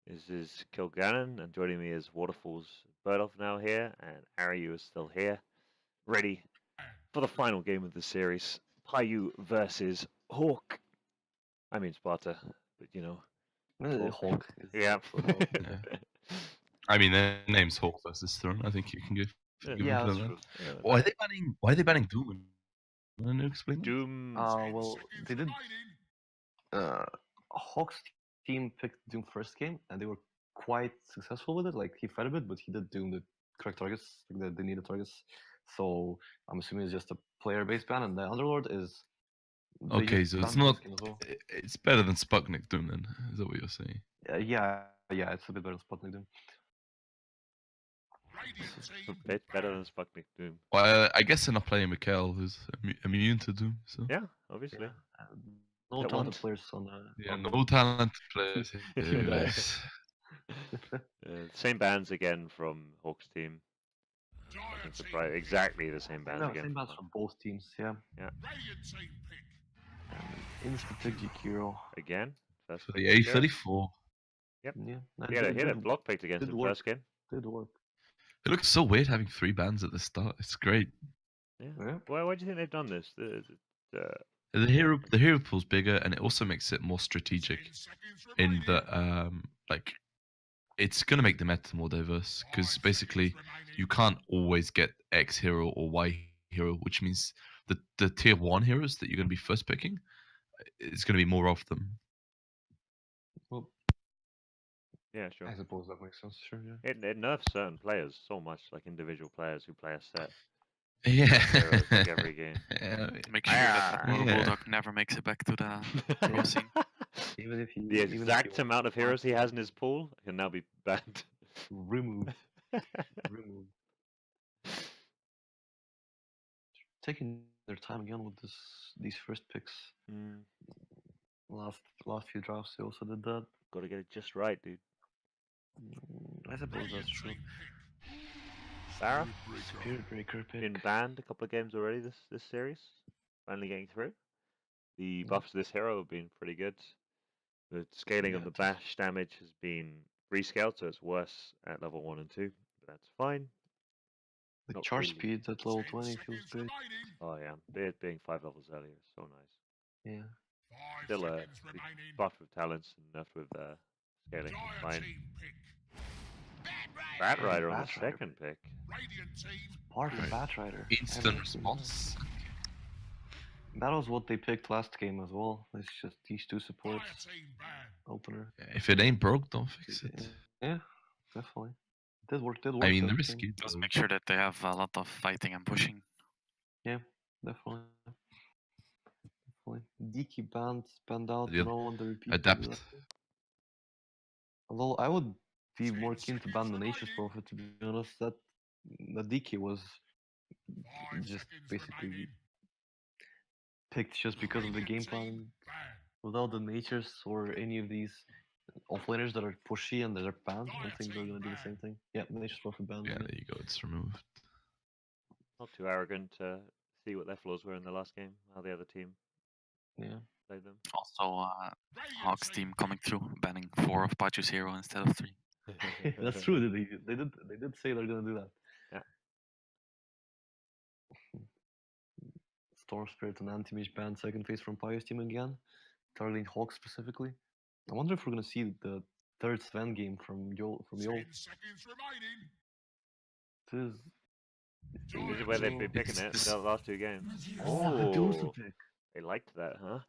This is Kilgannon, and joining me is Waterfall's Birdolph now here, and Aryu is still here, ready for the final game of the series. Paju versus Hawk. I mean Sparta, but you know. Hawk. Yeah. Yeah. I mean, their name's Hawk versus Throne. I think you can give Yeah, them that's that. true. Yeah, Why are they banning Doom? Can you explain that? Doom. Well, they did. Hawk's team picked Doom first game, and they were quite successful with it. Like he fed a bit, but he did Doom the correct targets, like the needed targets. So I'm assuming it's just a player-based ban, and the Underlord is. they Okay, just so it's banned not. first game as well. It's better than Sputnik Doom, then. Is that what you're saying? Yeah, it's a bit better than Sputnik Doom. A bit better than Sputnik Doom. Well, I guess they're not playing Mikhail, who's immune to Doom. So Yeah, obviously. Yeah. No That talented one. players on. yeah, no talented players. Here, guys. Same bands again from Hawk's team. Nothing surprising. Exactly the same bands No, again. same bands from both teams. Yeah. Yeah. Instant pick Hero. Again. First For pick the here. A34. Yep. Yeah. He had a block picked against did him work. first game. Did work. It looks so weird having 3 bands at the start. It's great. Yeah. Why do you think they've done this? The hero pool's bigger, and it also makes it more strategic. In that, like, it's gonna make the meta more diverse because basically you can't always get X hero or Y hero, which means the tier 1 heroes that you're gonna be first picking, it's gonna be more of them. Well, yeah, sure. I suppose that makes sense. Sure. Yeah. It nerfs certain players so much, like individual players who play a set. Yeah. Heroes like every game. Yeah. Make sure that Yeah. Bulldog never makes it back to the pro scene. Even if he The exact amount of heroes he has in his pool can now be banned. removed. Removed. Taking their time again with these first picks. Mm. Last few drafts they also did that. Gotta get it just right, dude. I suppose that's true. Sarah? Spirit Breaker pick. Been banned a couple of games already this series. Finally getting through. The buffs to this hero have been pretty good. The scaling of the bash damage has been rescaled, so it's worse at level 1 and 2. But that's fine. The Not charge really. speed at level 20 feels good. Oh yeah, it being 5 levels earlier is so nice. Yeah. Still buffed with talents and nerfed with scaling. Fine. Bat Rider on the second pick. Sparta Bat Rider. Instant response. That was what they picked last game as well. It's just these two supports. Opener. If it ain't broke, don't fix it. Yeah, definitely. Did work. I mean, they're risky. Just make sure that they have a lot of fighting and pushing. Yeah, definitely. DK banned out. Yeah. No one to repeat. Adapt. Although I would be more keen to ban the Nature's Prophet, to be honest. That the DK was just basically picked just because of the game plan. Without the Natures or any of these offlaners that are pushy and that are banned, I don't think they're gonna do the same thing. Yeah, Nature's Prophet banned. Yeah, there you go. It's removed. Not too arrogant to see what their flaws were in the last game. How the other team played them. Also, Hawk's team coming through, banning 4 of Paju's hero instead of 3. That's true. They did say they're gonna do that. Yeah. Storm Spirit and Anti-Mage banned second phase from Paju's team again, targeting Hawk specifically. I wonder if we're gonna see the third Sven game from Yol. This is where they've been picking it the last 2 games. Oh, the Medusa pick. They liked that, huh?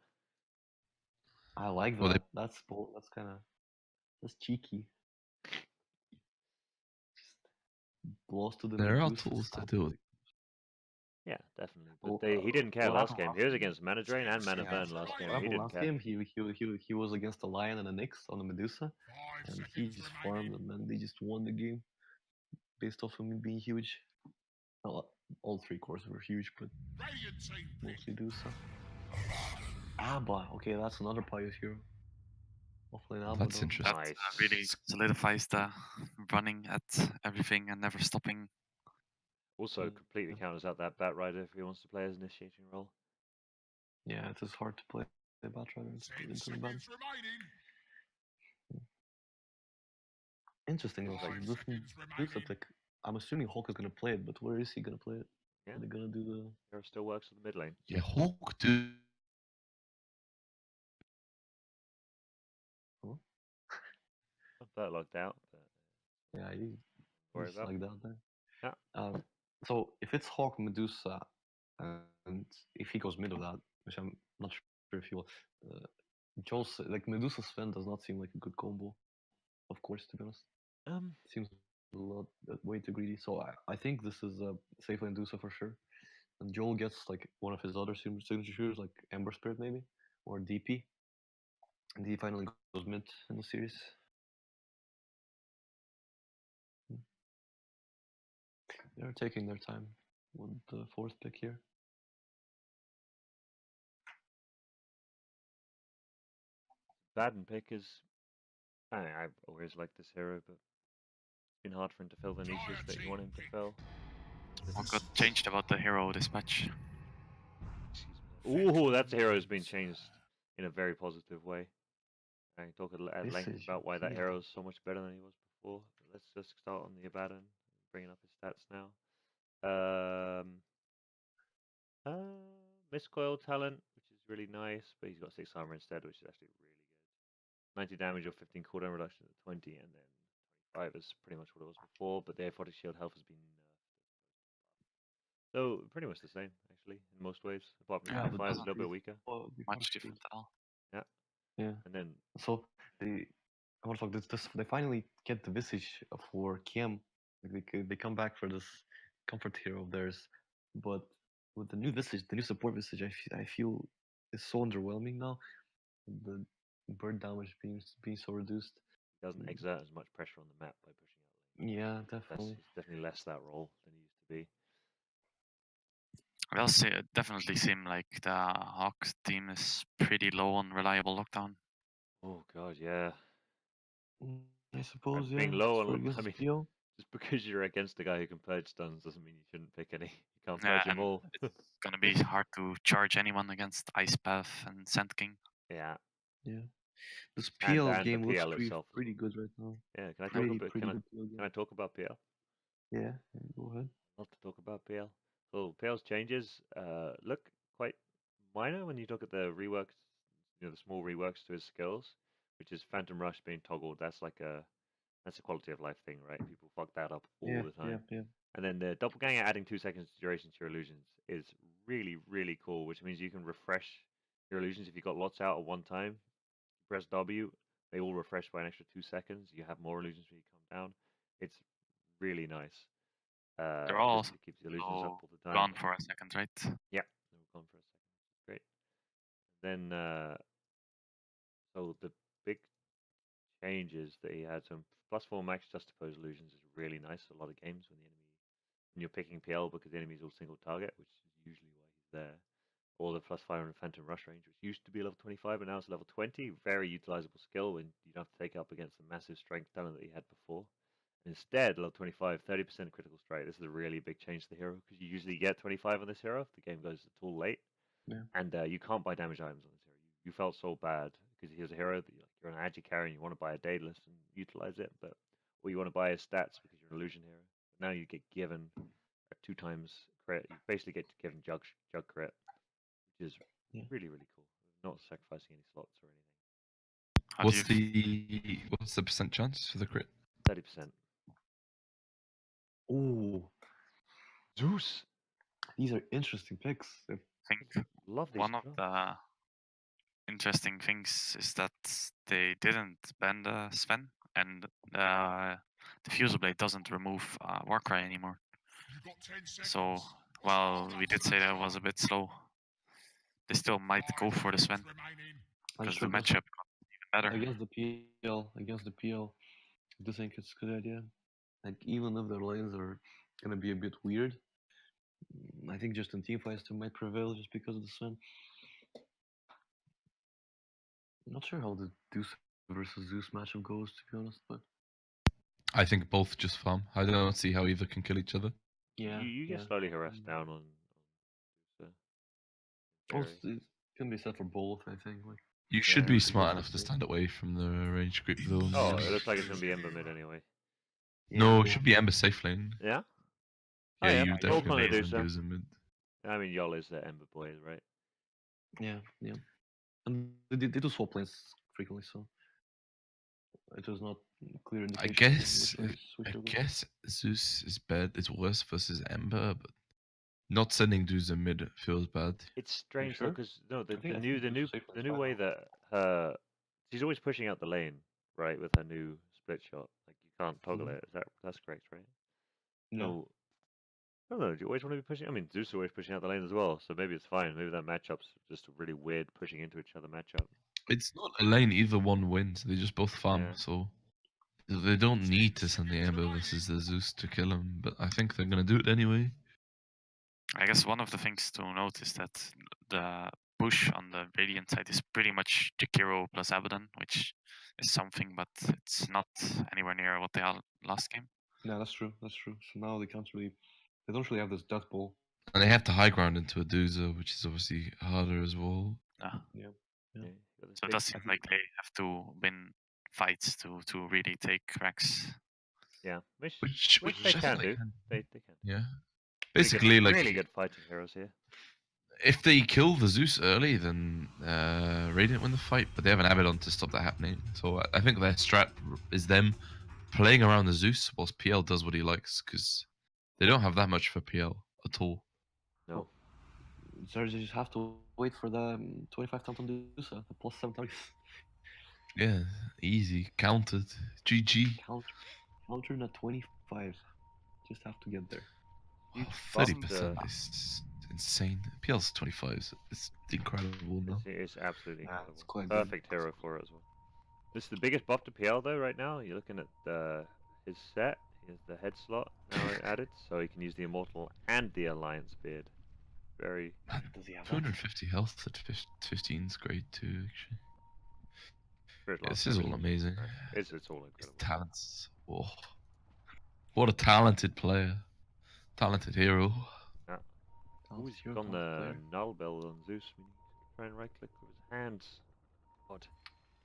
I like that. Well, That's bold. That's cheeky. Blows to the. There are tools to do it. Yeah, definitely. But he didn't care last game. He was against Mana Drain and Mana Burn last game. He didn't care. Game, he was against the Lion and a Nyx on the Medusa, and he just farmed, and then they just won the game based off him being huge. Well, all 3 cores were huge, but mostly Medusa. Abba, okay, that's another Pious hero. Abba, that's interesting. That really solidifies the running at everything and never stopping. Also, completely counters out that Bat Rider if he wants to play as initiating role. Yeah, it is hard to play Bat Rider into the ban. Interesting also. Like- This Medusa pick, I'm assuming Hulk is gonna play it, but where is he gonna play it? Yeah. Are they gonna do the... Hero still works on the mid lane. Yeah, Hawk do. That locked out. But Yeah, worry he's about. like that there. Yeah. So if it's Hawk Medusa, and if he goes mid of that, which I'm not sure if he will, Joel's like Medusa Sven does not seem like a good combo. Of course, to be honest, seems a lot way too greedy. So I think this is safe Medusa for sure. And Joel gets like one of his other signature shooters, like Ember Spirit maybe or DP, and he finally goes mid in the series. They're taking their time with the fourth pick here. Baden pick is. I've always liked this hero, but it's been hard for him to fill the niches that you want him to fill. What got changed about the hero this match? Ooh, that hero has been changed in a very positive way. I can talk at length Visage about why that appeal. hero is so much better than he was before. Let's just start on the Abaddon, bringing up his stats now. Miscoil talent, which is really nice, but he's got 6 armor instead, which is actually really good. 90 damage or 15 cooldown reduction at 20, and then 25 is pretty much what it was before, but the aphotic shield health has been so pretty much the same, actually, in most ways, apart from Yeah, the but 25 is a doesn't little bit weaker. Much different at all. Yeah. And then So I want to talk this. They finally get the Visage for Kiem. Like they come back for this comfort hero of theirs, but with the new Visage, the new support Visage, I feel is so underwhelming now. The bird damage being so reduced. he doesn't exert as much pressure on the map by pushing out lane. Yeah, definitely. He's definitely less that role than he used to be. It also definitely seem like the Hawks team is pretty low on reliable lockdown. Oh god, yeah. I suppose, And yeah. being low for on, against I mean, PO. just because you're against a guy who can purge stuns doesn't mean you shouldn't pick any. You can't Yeah, purge them and all. it's gonna be hard to charge anyone against Ice Path and Sand King. Yeah. Yeah. This And- PL and the game looks PL itself as pretty good right now. Yeah, can I talk Pretty about good PL can game. I talk about PL? Yeah, go ahead. Love to talk about PL. So PL's changes look quite minor when you look at the reworks, the small reworks to his skills, which is Phantom Rush being toggled. That's a quality of life thing, right? People fuck that up all the time. Yeah. And then the doppelganger adding 2 seconds duration to your illusions is really, really cool, which means you can refresh your illusions if you got lots out at one time. Press W, they all refresh by an extra 2 seconds. You have more illusions when you come down. It's really nice. They're all just keeps the illusions up all the time. gone for a second, right? Yeah, they were gone for a second. Great. Then, so the big changes that he had, some +4 max juxtapose illusions is really nice. A lot of games when you're picking PL because the enemy's all single target, which is usually why he's there. Or the +5 on Phantom Rush range, which used to be level 25, but now it's level 20. Very utilizable skill when you don't have to take it up against the massive strength talent that he had before. Instead, level 25, 30% critical strike. This is a really big change to the hero because you usually get 25 on this hero if the game goes at all late. Yeah. And you can't buy damage items on this hero. You felt so bad because he's a hero that you're an agi carry and you want to buy a Daedalus and utilize it, but all you want to buy is stats because you're an illusion hero. But now you get given a 2 times crit. You basically get given jug crit, which is Yeah. really, really cool. Not sacrificing any slots or anything. How do What's the percent chance for the crit? 30%. Ooh, Zeus! these are interesting picks. you think Love these one of drops. the interesting things is that they didn't ban the Sven, and the Fuser Blade doesn't remove Warcry anymore. So while we did say that was a bit slow, they still might go for the Sven I'm because sure the matchup got even better. against the PL, I do think it's a good idea. Like even if their lanes are gonna be a bit weird, I think just in team fights they might prevail just because of the Sven. I'm not sure how the Deuce versus Zeus matchup goes, to be honest, but I think both just farm. I don't see how either can kill each other. yeah, You get yeah. slowly harassed down on Zeus, Oh, very- it can be said for both, I think. Like, You should Yeah, be because smart of enough to the- stand away from the range creep though. Oh, it looks like it's going to be Ember mid anyway. No, it Yeah. should be Ember safe lane. Yeah. Yeah, Oh, yeah. you Hulk definitely on the want Medusa. Medusa mid. I mean, Yol is the Ember boy, right? Yeah, yeah. And they do swap lanes frequently, so it was not clear I indication guess, which I way. guess Zeus is bad. It's worse versus Ember, but not sending Dusa mid feels bad. It's strange though, sure? because no, I the think new the Zeus new is safe the lane's new fine way now. that she's always pushing out the lane, right, with her new split shot. Like you can't toggle it. That's correct, right? Yeah. No. I don't know. Do you always want to be pushing? I mean, Zeus is always pushing out the lane as well, so maybe it's fine. Maybe that matchup's just a really weird pushing into each other matchup. It's not a lane either one wins. They just both farm, Yeah. so they don't need to send the Ember versus the Zeus to kill him. But I think they're gonna do it anyway. I guess one of the things to note is that the push on the Radiant side is pretty much Jakiro plus Abaddon, which is something, but it's not anywhere near what they are last game. Yeah, that's true. That's true. So now they can't really, they don't really have this death ball. And they have to high ground into a Dusa, which is obviously harder as well. Yeah. Yeah. Yeah. you got this So it big- does seem like they have to win fights to really take Rex. Yeah. Which Which they I can think do. can. They can. Yeah. Really Basically, good, like really good fighting heroes here. if they kill the Zeus early, then Radiant win the fight. But they have an Abaddon to stop that happening. So I think their strat is them playing around the Zeus whilst PL does what he likes, because they don't have that much for PL at all. No. So they just have to wait for the 25 times on Dusa, the plus 7 targets. Yeah, easy counted. GG. Counter at 25. Just have to get there. Huge 30% bump, is insane. PL's 25. It's incredible now. It's absolutely Yeah, incredible. it's quite good. Perfect hero for it as well. This is the biggest buff to PL though right now. You're looking at his set. He has the head slot now added, so he can use the Immortal and the Alliance beard. Very. Man, Does he have that? 250 health at 15 is great too, actually. Spirit Yeah, Lance this is all everything. amazing. It's all His incredible. talents. Oh, what a talented player. Talented hero. Yeah. Talented Ooh, he's hero, gone talented the player. null bell on Zeus. We need to try and right click with his hands. God.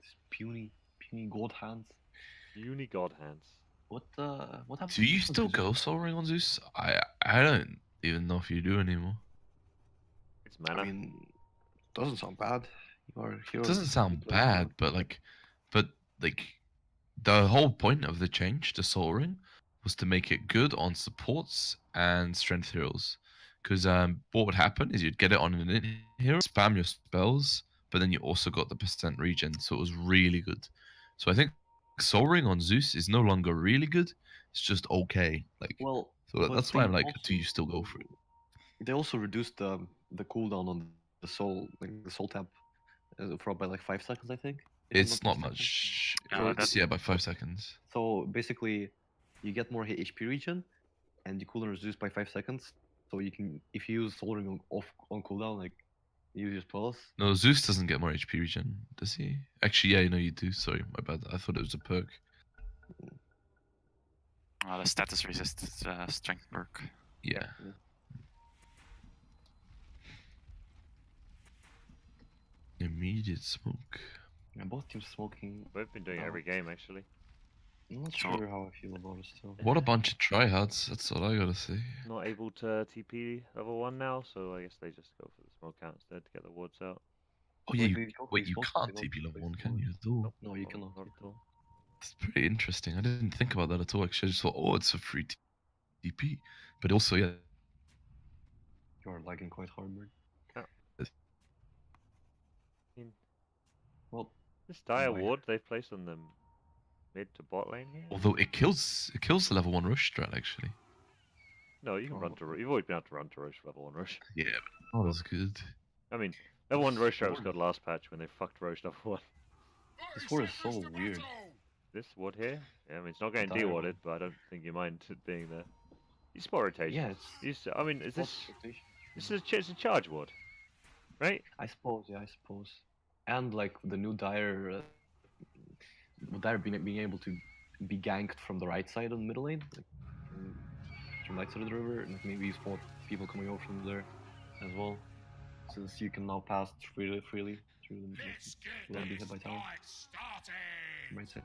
These puny gold hands. Uni God hands. What happened? Do you to still Zeus? go Soul Ring on Zeus? I don't even know if you do anymore. It's mana. I mean, doesn't sound bad. Your hero It doesn't sound bad, but like the whole point of the change to Soul Ring was to make it good on supports and strength heroes. Because what would happen is you'd get it on an in hero, spam your spells, but then you also got the percent regen, so it was really good. So I think Soul Ring on Zeus is no longer really good; it's just okay. Like, Well, so but that's why they I'm like, also, do you still go for it? They also reduced the cooldown on the soul, like the soul tap, for by like 5 seconds, I think. if I'm It's not mistaken. much. No, It's, yeah, by 5 seconds. So basically, you get more HP regen, and your cooldown is reduced by 5 seconds. So you can, if you use Soul Ring on cooldown, like you use your spells. No, Zeus doesn't get more HP regen, does he? Actually, yeah, no, you do. Sorry, my bad. I thought it was a perk. The status resist strength perk. Yeah. Immediate smoke. Yeah, both teams smoking. We've been doing it every game actually. I'm not So- sure how I feel about it still. What a bunch of tryhards. That's all I gotta say. Not able to TP level 1 now, so I guess they just go for the smoke out instead to get the wards out. Oh yeah, Wait, you, they don't wait, play you smoke, can't they don't TP level play 1, can smoke. you? At all? Nope, No, you cannot. Not You at all. It's pretty interesting. I didn't think about that at all. Actually, I just thought, oh, it's a free TP. But also, yeah, You are lagging quite hard, man. Well, This dire Anyway. ward they've placed on the mid to bot lane here. although it kills the level 1 rush strat, actually. No, you can run to. You've always been able to run to rush level 1 rush. Yeah, but not as good. I mean, level 1 rush strat was ward- good last patch when they fucked rush level 1. this ward is so weird. This ward here, yeah, I mean, it's not getting dire de-warded, one. but I don't think you mind it being there. You spot rotation. Yeah, I mean, is this rotation. it's a charge ward, right? I suppose, yeah, I suppose. And like the new Dire, Dire being able to be ganked from the right side of the middle lane, like, from the right side of the river, and maybe you spot people coming over from there as well, since you can now pass freely through them without being hit by tower. Right side.